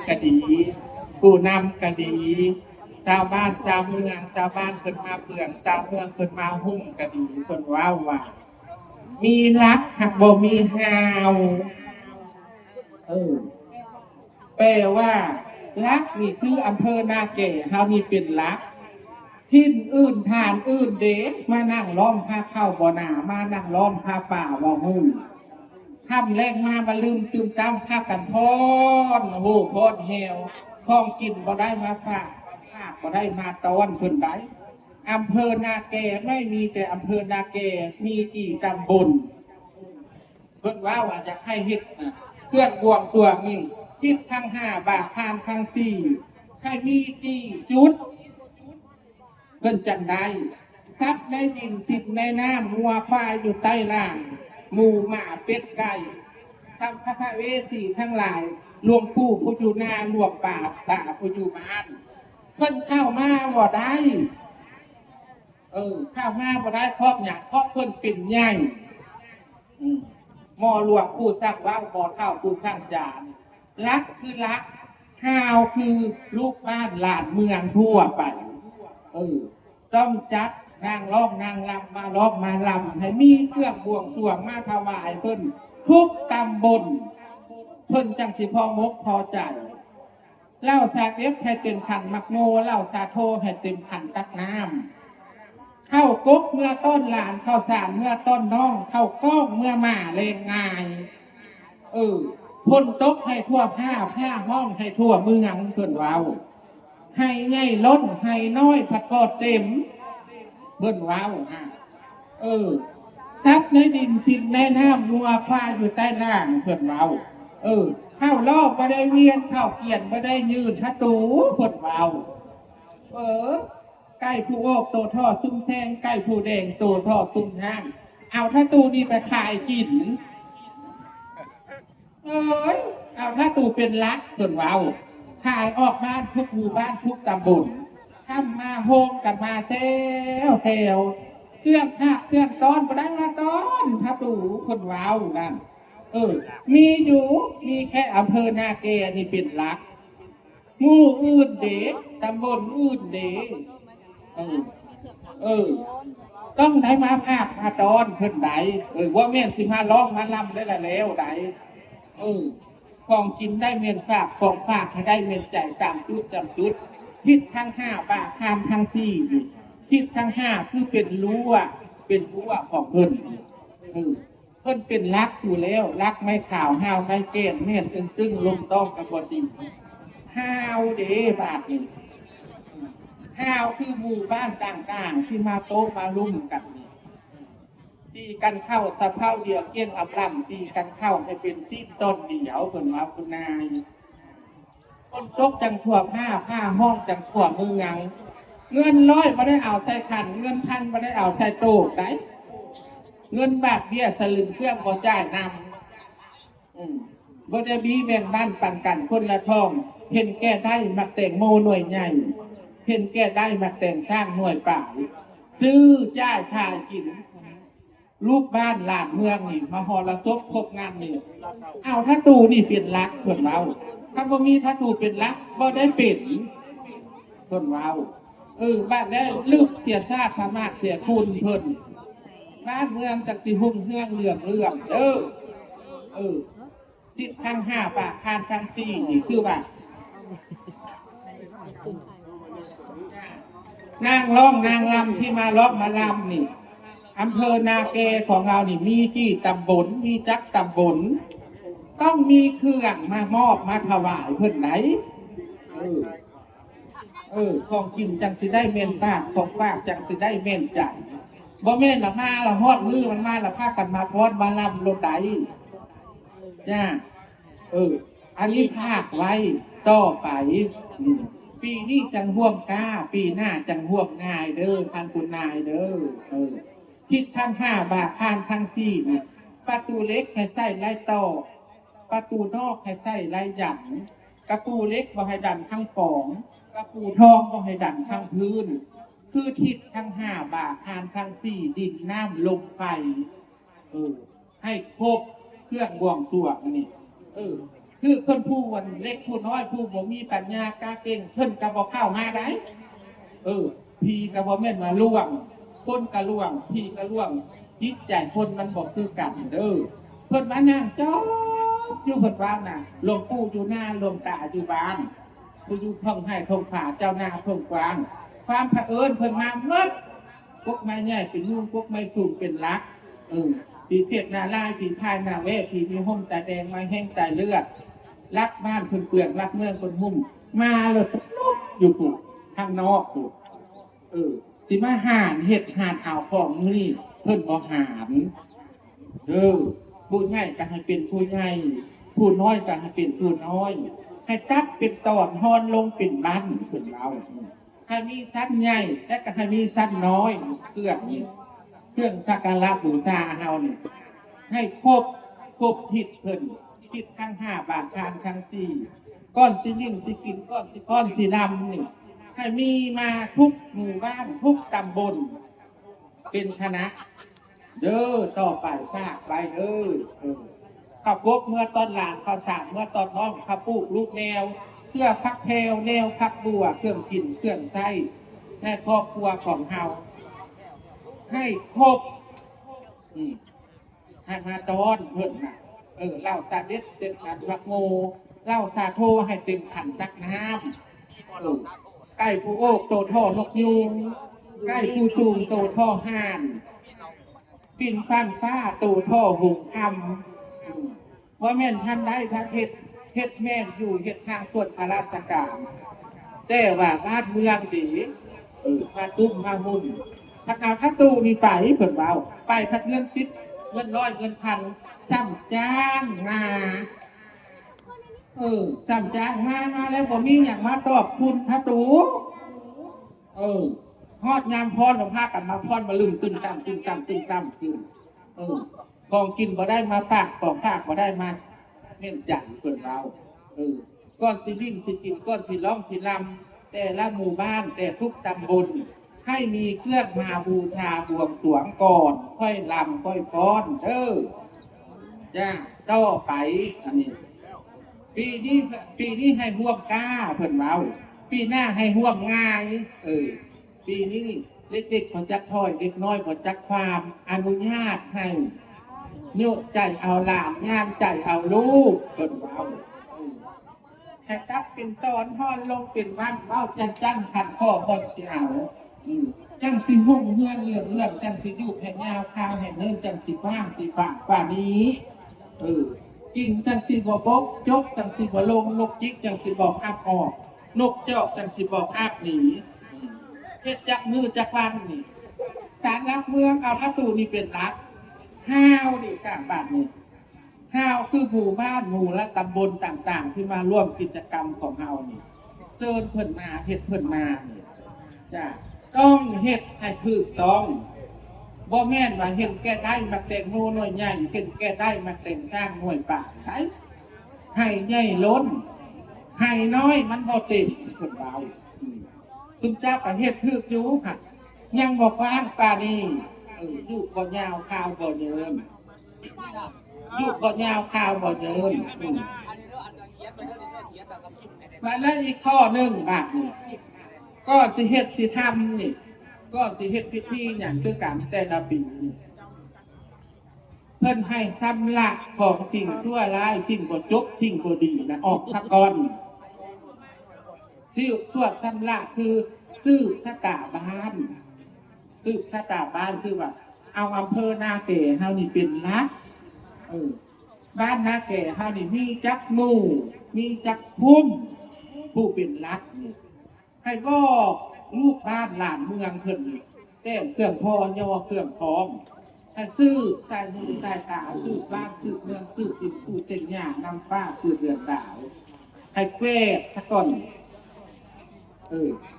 ก็ดีผู้นำก็ดีชาวบ้านชาวเมืองชาวบ้านขึ้นมาเปลืองชาวเมืองขึ้นมาหุ้มก็ดีคนว่ามีรักหักบ่มีฮาวเออแปลว่ารักนี่คืออำเภอนาแก่เฮานี่เป็นรักทิ่นอื่นทานอื่นเด็กมานั่งล้อมผ้าเข้าบ่หนามานั่งล้อมผ้าป่าว่าหุ้มค่ำแรกมาลืมตื่มตามผ้ากันพอนโหพอนเฮวของกินบ่ได้มาฝากบ่ได้มาตอนเพิ่นได้อำเภอนาแก่ไม่มีแต่อำเภอนาแก่มีกี่ตำบลเพิ่นว่าจะให้เฮ็ดเครื่องบวงสรวงนี่ทิศทั้ง5บาทานทั้ง4ให้มี4จุดเพิ่นจังได้ทรัพย์ในดินสิทธิ์ในน้ำงัวควายอยู่ใต้ล่างหมูหมาเป็ดไก่สัมภพเวสีทั้งหลายหลวงปู่ผู้อยู่นาหลวงป่าตาผู้อยู่บ้านเพิ่นเข้ามาบ่ได้เข้ามาบ่ได้ครอบอย่างครอบเพิ่นเป็นใหญ่หมอหลวงผู้สร้างว่าวบ่อเท่าผู้สร้างจานรักคือรักห้าวคือลูกบ้านหลานเมืองทั่วไปต้องจัดนางร้องนางรำมาร้องมาลำให้มีเครื่องบวงสรวงมาถวายเพิ่นทุกตำบลเพิ่นจังสิพอมกพอใจเล่าสาเก็บให้เต็มขันมักโมเล่าสาโทให้เต็มขันตักน้ำเข้ากกเมื่อต้นหลานเข้าสารเมื่อต้นน้องเข้าก้องเมื่อหมาเลงงายพ่นตกให้ทั่วผ้าห้องให้ทั่วเมืองเพิ่นว้าวให้ใหญ่ล้นให้น้อยผัดทอดเต็มเพิ่นว้าวซับในดินสินในน้ำนัวควายอยู่ใต้ล่างเพิ่นว้าวเข้ารอบมาได้เวียนเข้าเกียนมาได้ยืนทัตูเพิ่นว้าวใกล้ผู้โอกโตทอดซุ้มแซงใกล้ผู้แดงโตทอดซุ้มห้างเอาทัตูนี่ไปขายกินเอาทัตูเป็นลักเพิ่นว้าวขายออกบ้านทุกหมู่บ้านทุกตำบลข้ามมาโฮมกันมาเซลเครื่องเครื่องต้อนมาได้มาต้อนพระตู่คนว้าวนั่นมีอยู่มีแค่อำเภอนาแกนี่เป็นหลักงูอื่นเด็กตำบลอื่นเด็กต้องได้มาภาคมาตอนเพิ่นใดว่าแม่นสิมาร้องมาลำได้แล้วใดของกินได้เมียนฝากของฝากให้ได้เมียนใจตามจุดทิศทั้ง5บาททานทั้ง4ทิศทั้ง5คือเป็นรั้วของเพิ่นเพิ่นเป็นรักอยู่แล้วรักไม่ข่าวห้าวไม่เกณฑ์เมียนตึงลมต้องกับบดีห้าวเด้บาทนี่ห้าวคือหมู่บ้านต่างๆที่มาโต๊ะมาลุ่มกันตีกันเข้าสะเพาเดียวเกี้ยงอับลำตีกันเข้าให้เป็นซีต้นเดียวเพิ่นว่าคุณนายคนตกจังทั่วผ้าห้องจังทั่วเมืองเงิน100ไม่ได้เอาใส่ขันเงิน1,000ไม่ได้เอาใส่โต๊ะไหนเงินบาทเบี้ยสลึงเครื่องบ่จ่ายนำบ่ได้มีแบ่งบ้านปันกันคนละทองเห็นแก่ได้มาแต่งโมหน่วยใหญ่เห็นแก่ได้มาแต่งสร้างหน่วยป่าซื้อจ่ายทายกินลูกบ้านหลานเมืองนี่มาหอระซบครบงานนี่เอาถ้าตูนี่เป็นรักเพิ่นเราถ้าบ่มีถ้าตูเป็นรักบ่ได้เป็นเพิ่นเราบ้านได้ลึกเสียชาติพมากเสียคุณเพิ่นบ้านเมืองจากสิหุ่งเฮืองเรื่องทิศทั้ง5ปากทานทั้ง4นี่คือว่านางร้องนางรำที่มาร้องมาลำนี่อำเภอนาแกของเรานี่มีกี่ตำบลมีจักตำบลต้องมีเครื่องมามอบมาถวายเพิ่นไหนของกินจังสิได้เม่นปากของฝากจังสิได้เม่นใจบ่แม่นละมาละฮอดมือมันมาละพากันมาพอดมาลำรถไดจ้าอันนี้ภาคไว้ต่อไปปีนี้จังห่วงกล้าปีหน้าจังห่วงง่ายเด้อท่านคุณนายเด้อทิศทั้ง5บาททานทั้ง4นี่ประตูเล็กให้ใส่ไล่ต่อประตูนอกให้ใส่ไล่หยันกระปูเล็กบ่ให้ดันทั้งป่องกระปูทองบ่ให้ดันทั้งพื้นคือทิศทั้ง5บาททานทั้ง4ดินน้ำลมไฟให้ครบเครื่องบวงสรวงนี่ คือเพิ่นผู้วันเล็กผู้น้อยผู้บ่มีปัญญากล้าเก่งเพิ่นก็บ่เข้ามาได้พี่ก็บ่แม่นว่าล่วงคนก็ล่วงพี่ก็ล่วงจิตใจคนมันบ่คือกันเด้อเพิ่นมานั่งจ้ออยู่เพิ่นว่าน่ะหลวงปู่อยู่หน้าหลวงตาอยู่บ้านผู้อยู่ท้องไห้ท้องผาเจ้าหน้าท้องกวางความเผอิญเพิ่นมาเมื่อพวกไม้ใหญ่เป็นยุ่งพวกไม้สูงเป็นลักผีเพชรนาลายผีพายนาเวผีมีห่มตาแดงไม้แห้งตาเลือดรักบ้านคนเปลือกรักเมืองคนมุ่มมาเลยสลุกอยู่ปุ๊ข้างนอกปุ๊สิมาหานเห็ดหานอ่าวของนี่เพิ่นบ่หานผู้ใหญ่ก็ให้เป็นผู้ใหญ่ผู้น้อยก็ให้เป็นผู้น้อยให้ตัดเป็นตอนฮอนลงเป็นบ้านเพิ่นเราให้มีสั้นใหญ่และก็ให้มีสั้นน้อยเครื่องสักการะบูชาเฮานี่ให้ครบทิศเพิ่นทิศทั้ง5บาททานทั้ง4ก้อนสิลิ่งสิกินก้อนสิดำนี่ให้มีมาทุกหมู่บ้านทุกตำบลเป็นคณะเด้อต่อไปฝากไปเด้อข้าวกบเมื่อตอนหลานข้าวสารเมื่อตอนน้องข้าวปูกลูกแนวเสื้อพักแพวแนวพักบัวเครื่องกินเครื่องไส้ในครอบครัวของเฮาให้ครบให้มาตอนเพิ่นน่ะเล่าซาเด็ดเต็มขันวักโมเล่าซาโทให้เต็มขันตักน้ำใกล้ผู้โอกโตท่อนกยูงใกล้ผู้สูงโตท่อห่านปิ่นฟันฟ้าโตท่อหงคำว่าแม่นท่านได้ทักเฮ็ดแม่นอยู่เฮ็ดทางส่วนพระราชการแต่ว่าบ้านเมืองดีพาตุ้มพาหุ่นพักเอาพักตู้นี่ไปเปิดเบาไปพักเงิน10เงิน100เงินพันซ้ำจ้างมาซ้ำจ้างมาแล้วผมมีอย่างมาตอบคุณพักตู้ฮอดยามพรของภาคกันมาพรมาลืมตึงตั้มขึ้นของกินบ่ได้มาฝากของภาคบ่ได้มาเน้นจังเปิดเบาก้อนสิลิ่งสิกินก้อนสิร้องสิลำแต่ละหมู่บ้านแต่ทุกตำบลให้มีเครื่องมาบูชาบวงสรวงก่อนค่อยลำค่อยฟ้อนจ้าต่อไปอันนี้ปีนี้ให้ห่วงก้าเพิ่นเมาปีหน้าให้ห่วงง่ายปีนี้เด็กๆขอจักถอยเด็กน้อยขอจักความอนุญาตให้โยใจเอาหลานงานใจเอาลูกเพิ่นเมาให้ตักเป็นตอนห่อนลงเป็นวันเมาจังขันข้อบนสิเอาจังสิหุ่งเฮือนเรื่องจังสิยุบแห่งยาวข้าวแห่งเนื่องจังสิบ้างสิฝากป่านี้กิ่งจังสิบ่บกจกจังสิบ่ลงนกจิกจังสิบ่ภาพออกนกจอกจังสิบ่ภาพหนีเฮ็ดจักมือจักวันนี่ศาลหลักเมืองเอาพระตูนี่เป็นหลักห้าวนี่สร้างบ้านนี่ห้าวคือหมู่บ้านหมู่และตำบลต่างๆที่มาร่วมกิจกรรมของเฮานี่เชิญเพิ่นมาเฮ็ดเพิ่นมานี่จ้ะต้องเฮ็ดให้ถูกต้องบ่แม่นว่าเฮ็ดแก้ได้มาแต่งโน่หน่วยใหญ่เฮ็ดแก้ได้มาแต่งสร้างหน่วยป่าให้ใหญ่ล้นให้น้อยมันบ่เต็มเพิ่นเว้าซุมเจ้าก็เฮ็ดถูกอยู่ค่ะยังบ่กว้างป่านี้อยู่บ่ยาวข่าวบ่เยิมอยู่บ่ยาวข่าวบ่เยิมมาแล้วอีกข้อนึงบาดนี้ก็สิเฮ็ดสิทำนี่ก็สิเฮ็ดพิธีอย่างคือการแต่ละปีเพิ่นให้สำลักของสิ่งชั่วร้ายสิ่งบ่จบสิ่งบ่ดีนะออกซะก่อนสวดสำลักคือซื้อสตาบ้านคือว่าเอาอำเภอนาเกเฮานี่เป็นหลักบ้านนาเกเฮานี่มีจักหมู่มีจักพุ่มผู้เป็นหลักให้บอกลูกบ้านหลานเมืองเพิ่นแต้มเครื่องพอย่อเครื่องพร้อมให้ซื้อใส่หูใส่ตาซื้อบ้านซื้อเมืองซื้อดินซื้อเต็นหญ้านำฟ้าซื้อเดือนดาวให้แก้ซะก่อน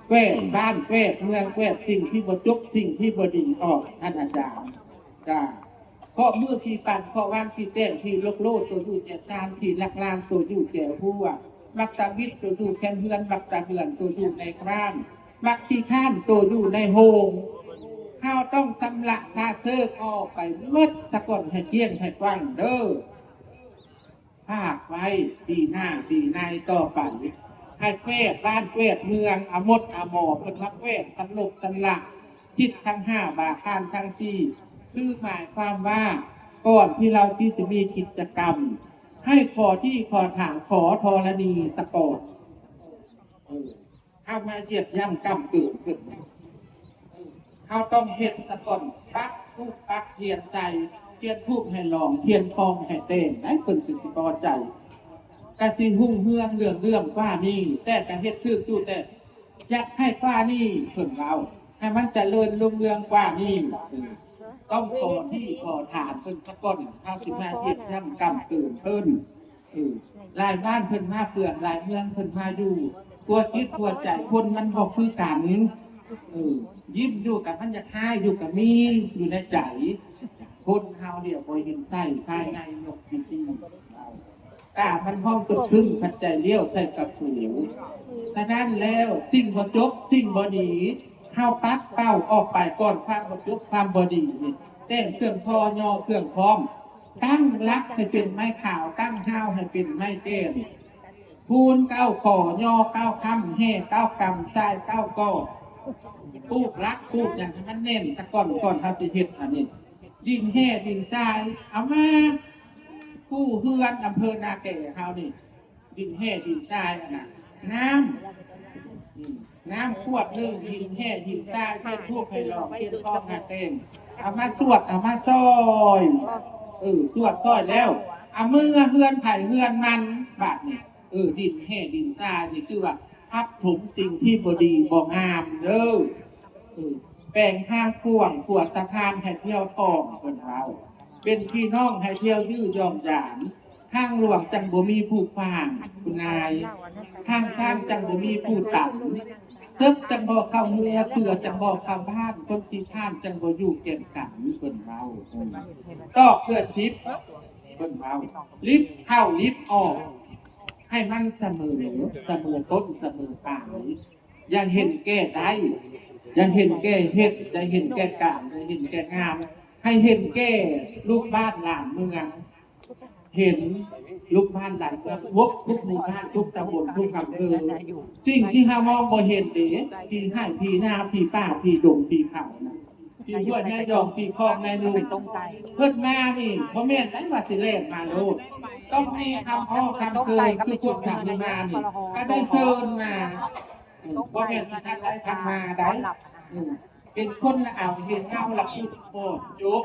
แก้บ้านแก้เมืองแก้สิ่งที่บ่จบสิ่งที่บ่ดีออกท่านอาจารย์จ้าเพราะมือที่ปั่นเพราะว่างที่แต้มที่โลกโลดตัวอยู่แก่ตามที่ลักลานตัวอยู่แก่ผู้ว่ามักตะวิทย์ตัวอยู่แค่เฮือนมักตะเหือนตัวอยู่ในคร้านมักขี้ข้านตัวอยู่ในโฮงข้าวต้องสำลักซาเซิกออกไปเมื่อสะก่อนให้เกี้ยงให้กว้างเด้อพ ากไว้ปีหน้าปีในต่อไปให้เวทบ้านเวทเมืองอมดอมอเป็นรักเวทสำลกสลักทิศทั้ง5บาคานทั้ง4คือหมายความว่าก่อนที่เราที่จะมีกิจกรรมให้ขอที่ขอถางขอธรณีสะกดเข้ามาเหยียบย่ำกำเกิดขึ้นเขาต้องเห็นสะกดปักทุกปักเทียนใส่เทียนทุกให้ลองเทียนทองให้เต้นให้เป็นสิพอใจกะสิหุ่งเฮืองเรื่องกว่านี่แต่จะเฮ็ดทึกจู่แต่อยากให้กว่านี่เพิ่นเราให้มันเจริญรุ่งเรืองกว่านี่ต้องขอที่ขอฐานเพิ่นสะกดเฮาสิมาเหยียบย่ำกำเกิดเพิ่นลายบ้านเพิ่นมาเปลือกลายเมืองเพิ่นมาอยู่ตัวจิตตัวใจคนมันบอกคือกันยิ้มอยู่กับมันจะคายอยู่กับมีอยู่ในใจคนเฮาเดี๋ยวบอยเห็นไส้ภายในยกจริงๆมันห้องตึกครึ่งพัดใจเลี้ยวใส่กับผูฉะนั้นแล้วสิ่งบ่จบสิ่งบ่ดีเฮาปัดเป้าออกไปก่อนความบ่จบความบ่ดีนี่เต้นเครื่องทอยอเครื่องพร้อมตั้งรักให้เป็นไม้ขาวตั้งห้าวให้เป็นไม้เต้นพูนเก้าขอยอเก้าคำแห่เก้ากำทรายเก้าก้อปลูกรักปลูกอย่างที่มันเน้นสักก่อนทำสิเฮ็ดอันนี้ดินแห่ดินทรายเอามาผู้เฮือนอำเภอนาแก่เขานี่ดินแห่ดินทรายน่ะน้ำขวดนึงดินแห่ดินทรายเทียนพวกไผ่หลอกเทียนทองหาเต็มเอามาสวดเอามาซอยสวดซอยแล้วเอามือเฮือนไผ่เฮือนมันบาดนี่ดินแห่ดินทรายนี่คือว่าทับถมสิ่งที่บดีบ่งามเด้อแปลงทางพ่วงขวดสะพานให้เที่ยวทองคนเราเป็นพี่น้องให้เที่ยวยื้อยอมหยามทางหลวงจังบ่มีผู้ขวางคุณนายทางสร้างจังบ่มีผู้ตัดซึกจังบ่เข้าเรือเสือจังบ่เข้าบ้านคนที่ท่านจังบ่อยู่เก่งกันคนเราก็เพื่อชิปคนเราลิฟเข้าลิฟออกให้มันเสมอต้นเสมอปลายอย่าเห็นแก่ได้อย่าเห็นแก่เฮ็ดอย่าเห็นแก่การอย่าเห็นแก่งามให้เห็นแก่ลูกบ้านหลานเมืองเห็นลูกบ้านหลานเมืองทุกหมู่บ้านทุกตำบลทุกอำเภอสิ่งที่ห้ามองบ่เห็นเด้พี่ให้พี่นาพี่ป้าพี่ดงพี่เขานะพี่ห้วยแม่ยองพี่คลองแม่นุ่มเพิ่นมานี่บ่แม่นได้ว่าสิแล่นมาโลดต้องมีคำอ้อคำเชิญคือพวกทำมานี่ก็ได้เชิญมาบ่แม่นสิท่านได้ทำมาได้เป็นคนละเอาเห็นเงาละพูดโคตรจุก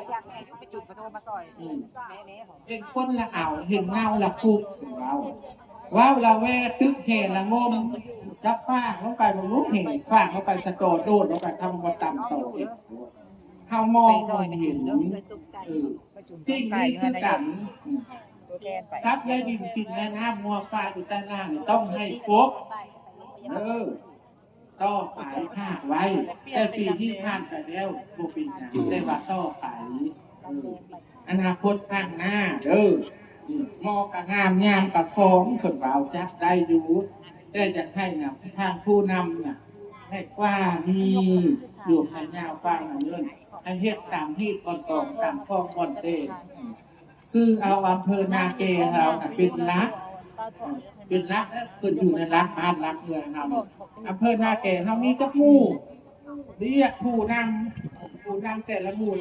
เป็นคนละเอาเห็นเงาละพูดเราว้าวละแวตึกแห่ละงมจับฟ้าลงไปบนลูกแห่ฟ้าลงไปสะโตดโดดลงไปทำมาต่ำโตเขามองเห็นสิ่งนี้คือกันทรัพย์และดินสินและน้ำมัวฟ้าอยู่ใต้ล่างต้องให้ครบต่อไปภาคไว้แต่ปีที่ผ่านไปแล้วโบปีนะได้ว่าต่อไปอนาคตข้างหน้ามอกับงามกับฟองคนเราจักได้อยู่ได้จะให้นะทางผู้นำนะให้กว้ามีอยู่ให้ยาวฟังเงินให้เฮ็ดตามที่ก่อนตามฟองก่อนเต้คือเอาอำเภอนาเกเราเป็นรักเป็นรักเป็นอยู่ในรักบ้านรักเมืองเราอำเภอนาแก่เขามีจักหมู่เรียกผู้นำแต่ละหมู่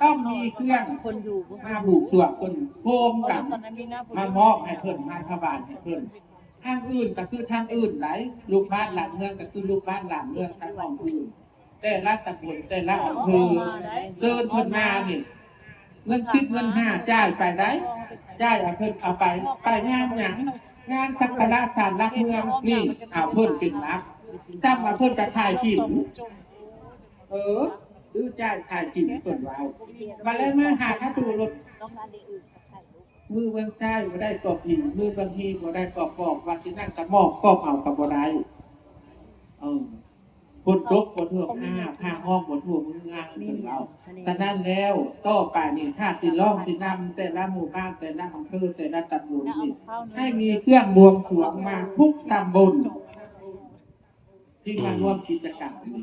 ต้องมีเครื่องคนอยู่มาบุกสวดคนโฮมกันมามอบให้เพิ่นมาถวายให้เพิ่นทางอื่นก็คือทางอื่นไหนลูกบ้านหลังเมืองก็คือลูกบ้านหลังเมืองทางของอื่นแต่ละตำบลแต่ละอำเภอเชิญเพิ่นมานี่เงิน10เงิน5จ่ายไปได้จ่ายเพิ่นเอาไปงานหยังงานสักการะศาลหลักเมืองนี่เอาเพิ่นเป็นรักสร้างมาเพิ่นไปถ่ายกินซื้อจ่ายถ่ายกินเพิ่นไว้มาแล้วมาหาถ้าตูรถมือเบื้องซ้ายบ่ได้กอบหินมือบางทีบ่ได้กอบปอกว่าสินั่งตะหมอกกอบเอากับบ่ได้คนตกบ่ทั่วผ้าห้องบ่ทั่วเมืองเพิ่นเราฉะนั้นแล้วต่อไปนี่ถ้าสิร้องสินำแต่ละหมู่บ้านแต่ละอำเภอแต่ละตำบลนี่ให้มีเครื่องบวงสรวงมาทุกตำบลที่มาร่วมกิจกรรมนี้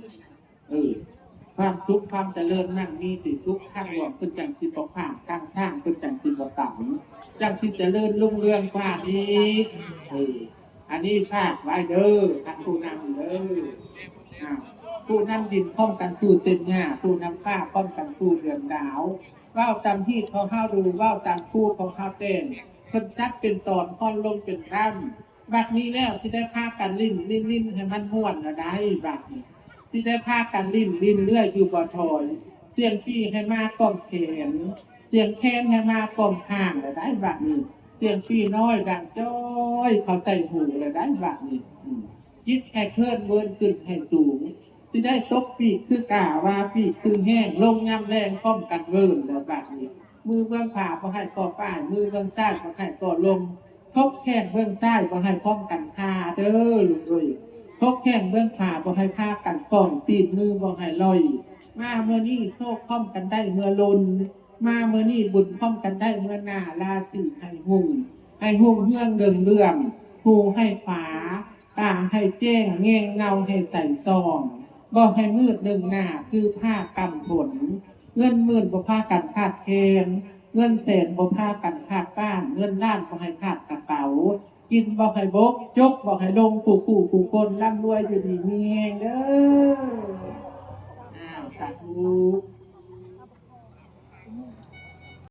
ความสุขความเจริญนั่งมีสิสุขข้างรวมเป็นจังสิบผ่านข้างสร้างเป็นจังสิบต่ำจังสิเจริญรุ่งเรืองกว่านี้อันนี้ฝากไว้เด้อท่านผู้นำเด้อผู้นำดินพ้องกันผู้เส้นหญ้าผู้นำฟ้าพ้องกันผู้เดือนดาวว่าวตามที่เขาห้าดูว่าวตามคู่ของเขาเต้นคนจักเป็นตอนพ้อนลงเป็นร่ำบัดนี้แล้วสิได้พากันลิ้นให้มันม่วนนะได้บัดนี้สิได้พากันลิ้นเลื่อยอยู่บ่อถอยเสียงปี้ให้มากล่อมเขนเสียงแค้นให้มากล่อมห่างนะได้บัดนี้เสียงปี้น้อยดังจ้อยเขาใส่หูเลยได้บัดนี้ยิดให้เคลื่อนเวินขึ้นให้สูงสิได้ตกปีกคือกาว่าปีกคือแห้งลงย่ำแรงป้อมกันเวินแล้วบัดนี้มือเบื้องขวาก็ให้ก่อป้ายมือเบื้องซ้ายก็ให้ก่อลมทกแข้งเบื้องซ้ายก็ให้ป้องกันคาเด้อลูกเอ้ยทกแข้งเบื้องขวาก็ให้ผ้ากันป้องตีนมือก็ให้ลอยมาเมื่อนี้โซ่ป้อมกันได้เมื่อลนมาเมื่อนี้บุญป้อมกันได้เมื่อหน้าราศีให้หุ่งเฮืองเรื่องหูให้ฝาตาให้แจ้งเงงเงาให้ใส่ซองบอกให้มืดหนึ่งหน้าคือผ้ากำผลเงินหมื่นบ่ผ้ากันขาดแคลนเงินแสนบ่ผ้ากันขาดบ้านเงินล้านบ่ให้ขาดกระเป๋ากินบ่ให้บกจกบ่ให้ลงผู้คนร่ำรวยอยู่ดีมีแหงเด้